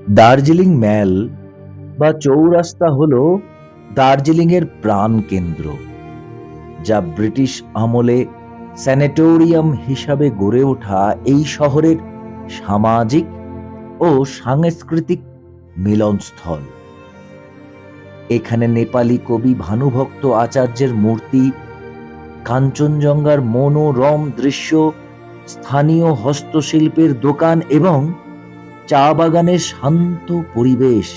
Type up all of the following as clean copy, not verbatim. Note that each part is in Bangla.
দার্জিলিং ম্যাল বা চৌরাস্তা হল দার্জিলিংয়ের প্রাণকেন্দ্র, যা ব্রিটিশ আমলে স্যানেটোরিয়াম হিসাবে গড়ে ওঠা এই শহরের সামাজিক ও সাংস্কৃতিক মিলনস্থল। এখানে নেপালি কবি ভানুভক্ত আচার্যের মূর্তি, কাঞ্চনজঙ্ঘার মনোরম দৃশ্য, স্থানীয় হস্তশিল্পের দোকান এবং চা বাগানের শান্ত পরিবেশ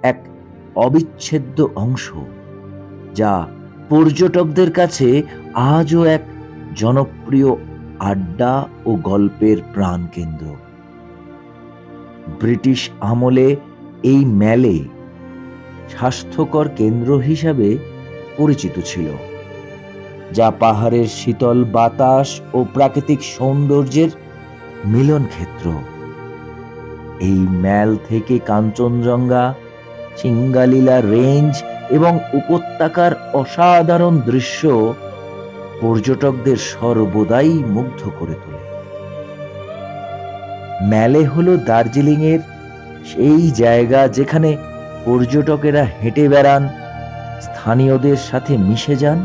এক অবিচ্ছেদ্য অংশ, যা পর্যটকদের কাছে আজও এক জনপ্রিয় আড্ডা ও গল্পের প্রাণকেন্দ্র। ব্রিটিশ আমলে এই ম্যালে স্বাস্থ্যকর কেন্দ্র হিসাবে পরিচিত ছিল, যা পাহাড়ের শীতল বাতাস ও প্রাকৃতিক সৌন্দর্যের মিলন ক্ষেত্র। এই ম্যাল থেকে কাঞ্চনজঙ্ঘা, সিঙ্গালীলা রেঞ্জ এবং উপত্যকার অসাধারণ দৃশ্য পর্যটকদের সর্বদাই মুগ্ধ করে তোলে। ম্যালে হলো দার্জিলিংয়ের সেই জায়গা যেখানে পর্যটকেরা হেঁটে বেড়ান, স্থানীয়দের সাথে মিশে যান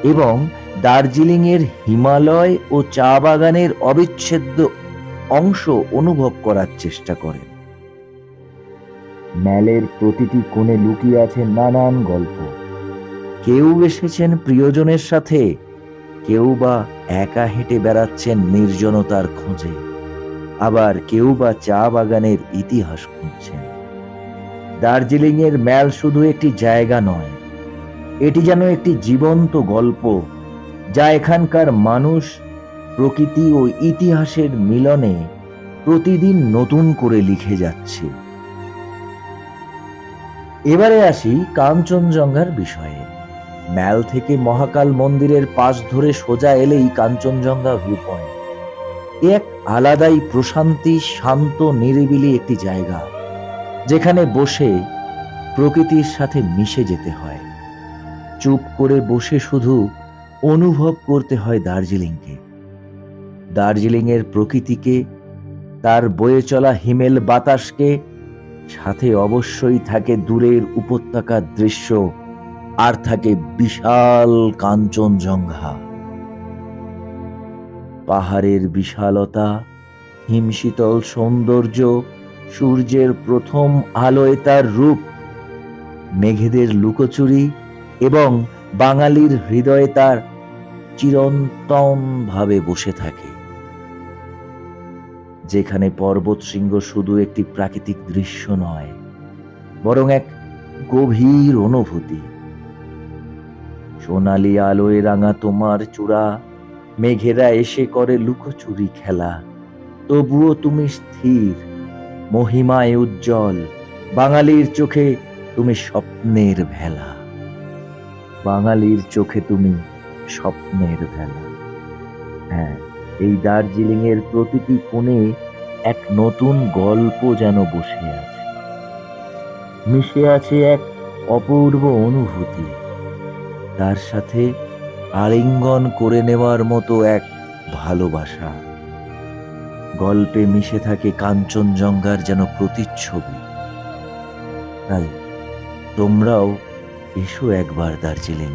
এবং দার্জিলিংয়ের হিমালয় ও চা বাগানের অবিচ্ছেদ্য অংশ অনুভব করার চেষ্টা করেন। ম্যালের প্রতিটি কোণে লুকিয়ে আছে নানান গল্প। কেউ এসেছেন প্রিয়জনের সাথে, কেউ বা একা হেঁটে বেড়াচ্ছেন নির্জনতার খোঁজে, আবার কেউ বা চা বাগানের ইতিহাস খুঁজছেন। দার্জিলিংয়ের ম্যাল শুধু একটি জায়গা নয়, এটি যেন একটি জীবন্ত গল্প, যা এখানকার মানুষ, প্রকৃতি ও ইতিহাসের মিলনে প্রতিদিন নতুন করে লিখে যাচ্ছে। এবারে আসি কাঞ্চনজঙ্ঘার বিষয়ে। ম্যাল থেকে মহাকাল মন্দিরের পাশ ধরে সোজা এলেই কাঞ্চনজঙ্ঘা ভিউ পয়েন্ট। এক আলাদাই প্রশান্তি, শান্ত নিরিবিলি একটি জায়গা, যেখানে বসে প্রকৃতির সাথে মিশে যেতে হয়। চুপ করে বসে শুধু অনুভব করতে হয় দার্জিলিংকে, দার্জিলিংয়ের প্রকৃতিকে, তার বয়ে চলা হিমেল বাতাসকে, সাথে অবশ্যই থাকে দূরের উপত্যকার দৃশ্য, আর থাকে বিশাল কাঞ্চনজঙ্ঘা। পাহাড়ের বিশালতা, হিমশীতল সৌন্দর্য, সূর্যের প্রথম আলোয় তার রূপ, মেঘেদের লুকোচুরি এবং বাঙালির হৃদয়ে তার চিরন্তন ভাবে বসে থাকে। যেখানে পর্বত শৃঙ্গ শুধু একটি প্রাকৃতিক দৃশ্য নয়, বরং এক গভীর অনুভূতি। সোনালি আলোয় রাঙা তোমার চূড়া, মেঘেরা এসে করে লুকোচুরি খেলা, তবুও তুমি স্থির, মহিমায় উজ্জ্বল। বাঙালির চোখে তুমি স্বপ্নের ভেলা, বাঙালির চোখে তুমি স্বপ্নের ভেলা। হ্যাঁ, এই দার্জিলিং এর প্রতিটি কোণে এক নতুন গল্প যেন বসে আছে, মিশে আছে এক অপূর্ব অনুভূতি, তার সাথে আলিঙ্গন করে নেওয়ার মতো এক ভালোবাসা। গল্পে মিশে থাকে কাঞ্চনজঙ্ঘার যেন প্রতিচ্ছবি। তাই তোমরাও এসো একবার দার্জিলিং।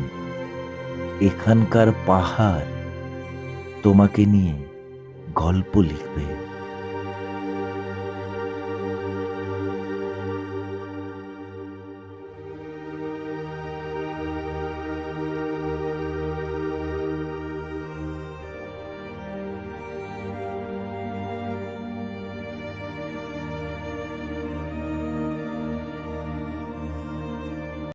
এখানকার পাহাড় তোমাকে নিয়ে গল্প লিখবে।